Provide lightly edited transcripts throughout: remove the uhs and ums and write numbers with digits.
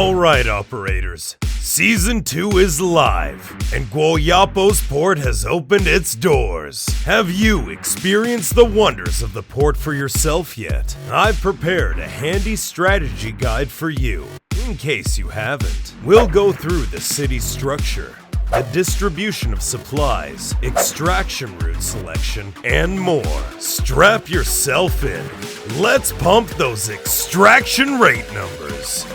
Alright operators, Season 2 is live, and Guoyapos port has opened its doors. Have you experienced the wonders of the port for yourself yet? I've prepared a handy strategy guide for you, in case you haven't. We'll go through the city's structure, the distribution of supplies, extraction route selection, and more. Strap yourself in. Let's pump those extraction rate numbers.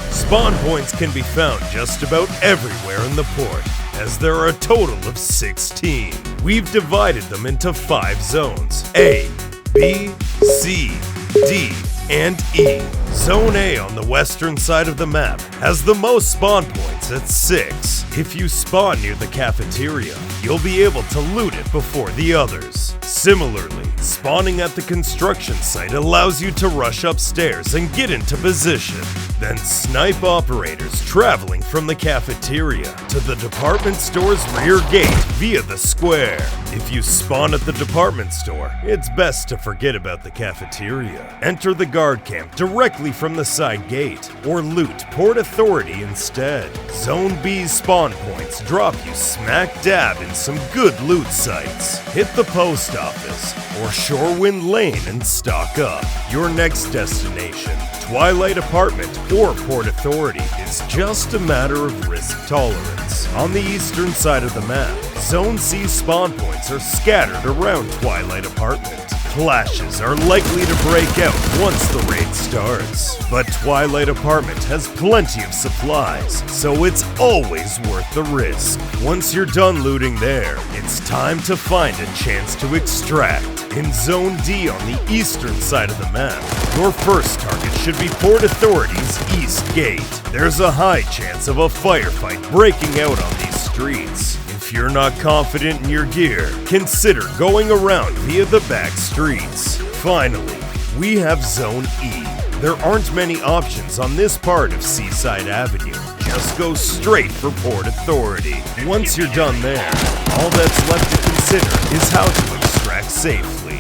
Spawn points can be found just about everywhere in the port, as there are a total of 16. We've divided them into 5 zones: A, B, C, D, and E. Zone A on the western side of the map has the most spawn points at 6. If you spawn near the cafeteria, you'll be able to loot it before the others. Similarly, spawning at the construction site allows you to rush upstairs and get into position. Then snipe operators traveling from the cafeteria to the department store's rear gate via the square. If you spawn at the department store, it's best to forget about the cafeteria. Enter the guard camp directly from the side gate, or loot Port Authority instead. Zone B's spawn points drop you smack dab in some good loot sites. Hit the post office or Shorewind Lane and stock up. Your next destination, Twilight Apartment or Port Authority, is just a matter of risk tolerance. On the eastern side of the map, Zone C spawn points are scattered around Twilight Apartment. Clashes are likely to break out once the raid starts, but Twilight Apartment has plenty of supplies, so it's always worth the risk. Once you're done looting there, it's time to find a chance to extract. In Zone D on the eastern side of the map, your first target should be Port Authority's East Gate. There's a high chance of a firefight breaking out on these streets. If you're not confident in your gear, consider going around via the back streets. Finally, we have Zone E. There aren't many options on this part of Seaside Avenue. Just go straight for Port Authority. Once you're done there, all that's left to consider is how to extract safely.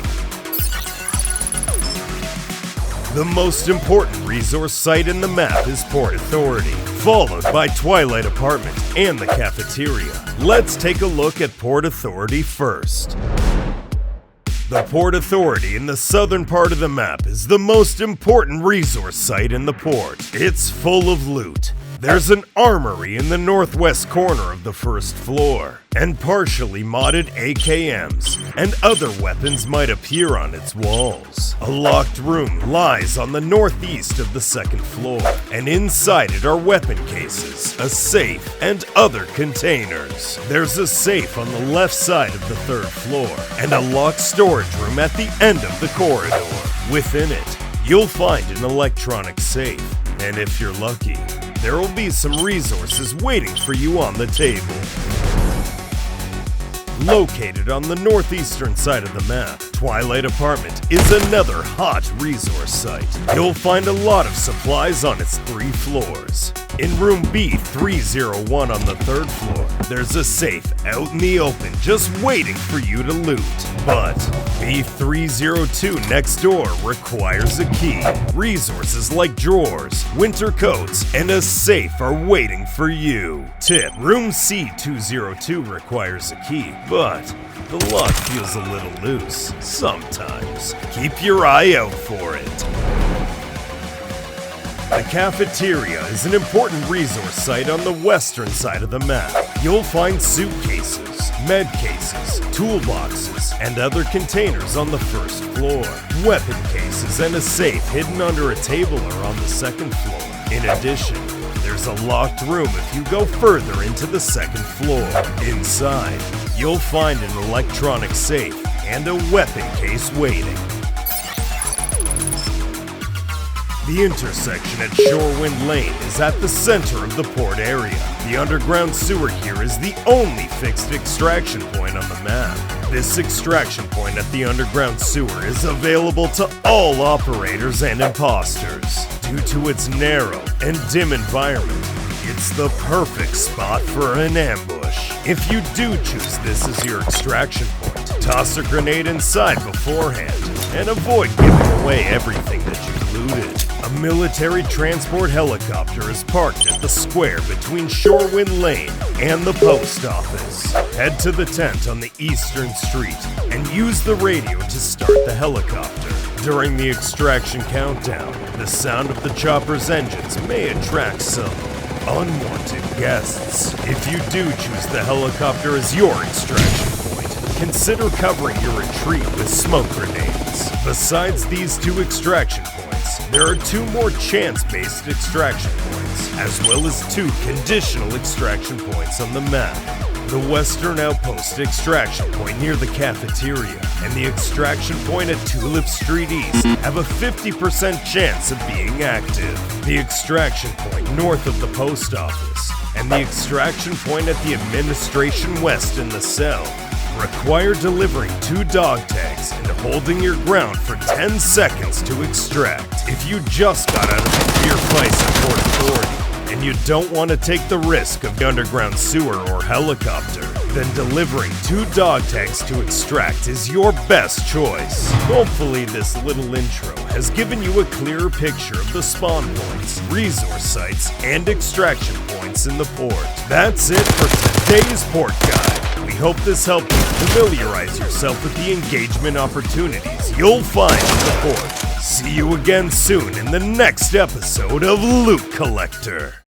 The most important resource site in the map is Port Authority, followed by Twilight Apartment and the cafeteria. Let's take a look at Port Authority first. The Port Authority in the southern part of the map is the most important resource site in the port. It's full of loot. There's an armory in the northwest corner of the first floor, and partially modded AKMs and other weapons might appear on its walls. A locked room lies on the northeast of the second floor, and inside it are weapon cases, a safe, and other containers. There's a safe on the left side of the third floor, and a locked storage room at the end of the corridor. Within it, you'll find an electronic safe, and if you're lucky, there will be some resources waiting for you on the table. Located on the northeastern side of the map, Twilight Apartment is another hot resource site. You'll find a lot of supplies on its 3 floors. In room B301 on the 3rd floor, there's a safe out in the open just waiting for you to loot. But B302 next door requires a key. Resources like drawers, winter coats, and a safe are waiting for you. Tip: room C202 requires a key, but the lock feels a little loose sometimes. Keep your eye out for it. The cafeteria is an important resource site on the western side of the map. You'll find suitcases, med cases, toolboxes, and other containers on the first floor. Weapon cases and a safe hidden under a table are on the second floor. In addition, there's a locked room if you go further into the second floor. Inside, you'll find an electronic safe and a weapon case waiting. The intersection at Shorewind Lane is at the center of the port area. The underground sewer here is the only fixed extraction point on the map. This extraction point at the underground sewer is available to all operators and imposters. Due to its narrow and dim environment, it's the perfect spot for an ambush. If you do choose this as your extraction point, toss a grenade inside beforehand and avoid giving away everything that you've looted. A military transport helicopter is parked at the square between Shorewind Lane and the post office. Head to the tent on the eastern street and use the radio to start the helicopter. During the extraction countdown, the sound of the chopper's engines may attract some unwanted guests. If you do choose the helicopter as your extraction point, consider covering your retreat with smoke grenades. Besides these 2 extraction points, there are 2 more chance-based extraction points, as well as 2 conditional extraction points on the map. The Western Outpost extraction point near the cafeteria and the extraction point at Tulip Street East have a 50% chance of being active. The extraction point north of the post office and the extraction point at the Administration West in the south require delivering 2 dog tags and holding your ground for 10 seconds to extract. If you just got out of the Beer Place at Port Authority and you don't want to take the risk of the underground sewer or helicopter, then delivering 2 dog tags to extract is your best choice. Hopefully this little intro has given you a clearer picture of the spawn points, resource sites, and extraction points in the port. That's it for today's port guide. We hope this helped you familiarize yourself with the engagement opportunities you'll find in the port. See you again soon in the next episode of Loot Collector.